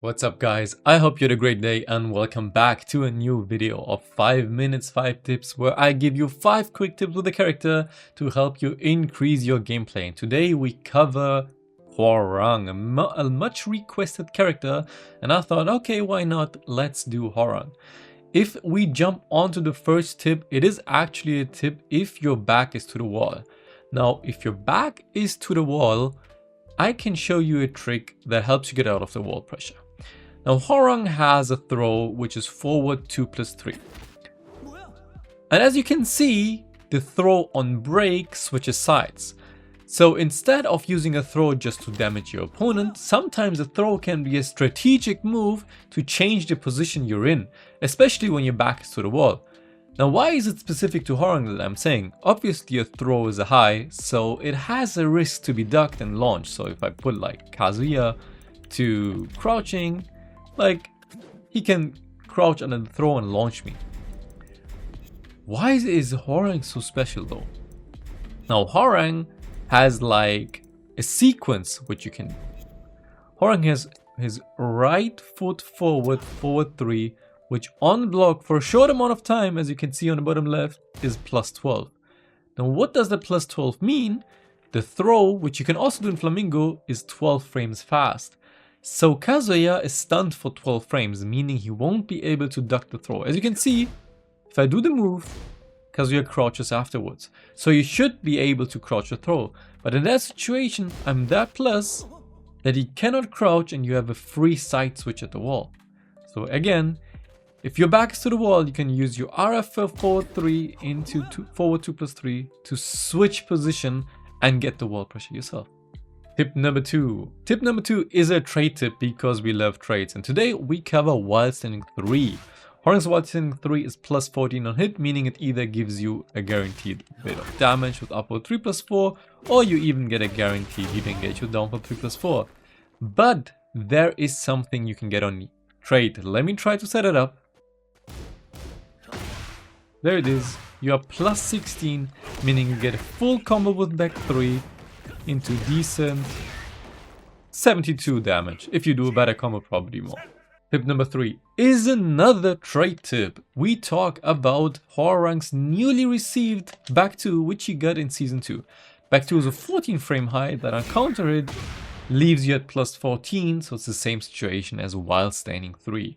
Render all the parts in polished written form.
What's up guys, I hope you had a great day and welcome back to a new video of 5 minutes 5 tips where I give you 5 quick tips with the character to help you increase your gameplay. And today we cover Hwoarang, a much requested character, and I thought okay, why not, let's do Hwoarang. If we jump onto the first tip, it is actually a tip if your back is to the wall. Now if your back is to the wall, I can show you a trick that helps you get out of the wall pressure. Now Hwoarang has a throw which is forward 2+3. And as you can see, the throw on break switches sides. So instead of using a throw just to damage your opponent, sometimes a throw can be a strategic move to change the position you're in, especially when your back is to the wall. Now why is it specific to Hwoarang that I'm saying? Obviously a throw is a high, so it has a risk to be ducked and launched. So if I put like Kazuya to crouching, like he can crouch under the throw and launch me. Why is Hwoarang so special though? Now Hwoarang has like a sequence which you can do. Hwoarang has his right foot forward 3, which on block for a short amount of time, as you can see on the bottom left, is +12. Now what does the +12 mean? The throw, which you can also do in Flamingo, is 12 frames fast. So Kazuya is stunned for 12 frames, meaning he won't be able to duck the throw. As you can see, if I do the move, Kazuya crouches afterwards. So you should be able to crouch the throw. But in that situation, I'm that plus that he cannot crouch and you have a free side switch at the wall. So again, if your back is to the wall, you can use your RF forward 3 into forward 2+3 to switch position and get the wall pressure yourself. Tip number 2. Tip number 2 is a trade tip because we love trades, and today we cover while standing 3. Hwoarang's while standing 3 is +14 on hit, meaning it either gives you a guaranteed bit of damage with upward 3+4, or you even get a guaranteed hit engage with downward 3+4. But there is something you can get on trade. Let me try to set it up. There it is. You are +16, meaning you get a full combo with back 3 into decent 72 damage. If you do a better combo, probably more. Tip number 3 is another trade tip. We talk about Hwoarang's newly received back 2, which he got in season 2. Back 2 is a 14 frame high that on counter hit leaves you at +14, so it's the same situation as while standing 3.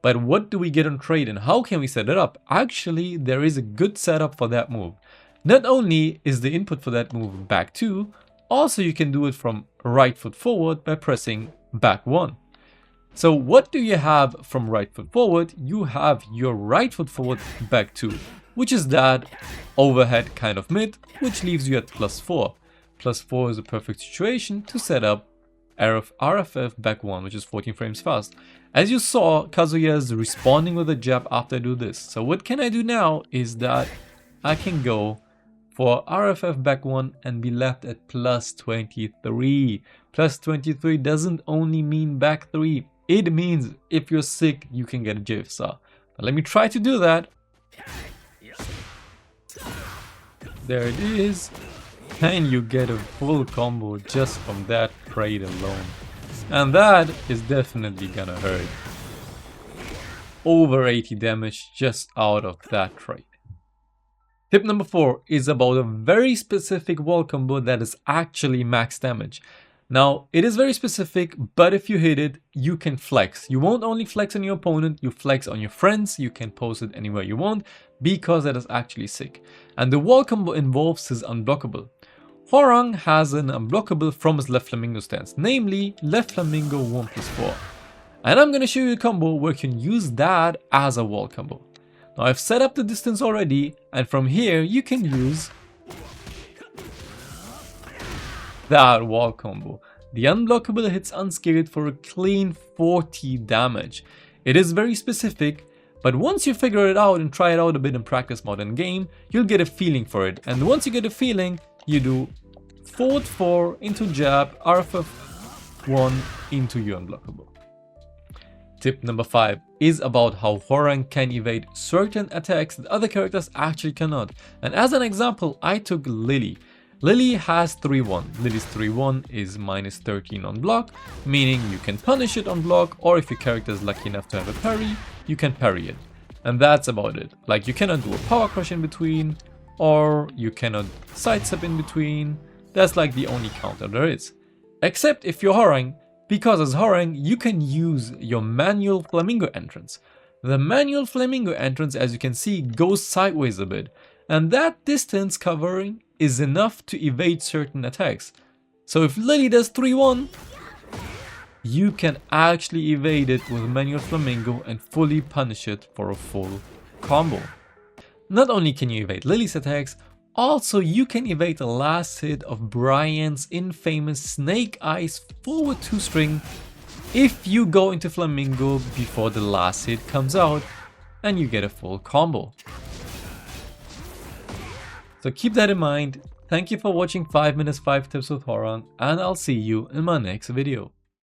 But what do we get on trade and how can we set it up? Actually, there is a good setup for that move. Not only is the input for that move back 2, also you can do it from right foot forward by pressing back 1. So what do you have from right foot forward? You have your right foot forward back 2, which is that overhead kind of mid, which leaves you at +4. +4 is a perfect situation to set up RFF back 1, which is 14 frames fast. As you saw, Kazuya is responding with a jab after I do this. So what can I do now is that I can go for RFF back 1 and be left at +23. +23 doesn't only mean back 3. It means if you're sick, you can get a JFSR. Now let me try to do that. There it is. And you get a full combo just from that trade alone. And that is definitely gonna hurt. Over 80 damage just out of that trade. Tip number 4 is about a very specific wall combo that is actually max damage. Now, it is very specific, but if you hit it, you can flex. You won't only flex on your opponent, you flex on your friends, you can post it anywhere you want, because that is actually sick. And the wall combo involves his unblockable. Hwoarang has an unblockable from his left Flamingo stance, namely left Flamingo 1+4. And I'm gonna show you a combo where you can use that as a wall combo. Now I've set up the distance already, and from here you can use that wall combo. The unblockable hits unscaled for a clean 40 damage. It is very specific, but once you figure it out and try it out a bit in practice mode and game, you'll get a feeling for it. And once you get a feeling, you do forward 4 into jab, RFF 1 into your unblockable. Tip number 5 is about how Hwoarang can evade certain attacks that other characters actually cannot. And as an example, I took Lily. Lily has 3-1. Lily's 3-1 is minus 13 on block, meaning you can punish it on block, or if your character is lucky enough to have a parry, you can parry it. And that's about it. Like, you cannot do a power crush in between, or you cannot sidestep in between. That's like the only counter there is. Except if you're Hwoarang, because as Hwoarang, you can use your manual Flamingo entrance. The manual Flamingo entrance, as you can see, goes sideways a bit, and that distance covering is enough to evade certain attacks. So if Lily does 3-1, you can actually evade it with manual Flamingo and fully punish it for a full combo. Not only can you evade Lily's attacks, also you can evade the last hit of Brian's infamous Snake Eyes forward 2-string if you go into Flamingo before the last hit comes out and you get a full combo. So keep that in mind. Thank you for watching 5 minutes 5 tips with Hwoarang, and I'll see you in my next video.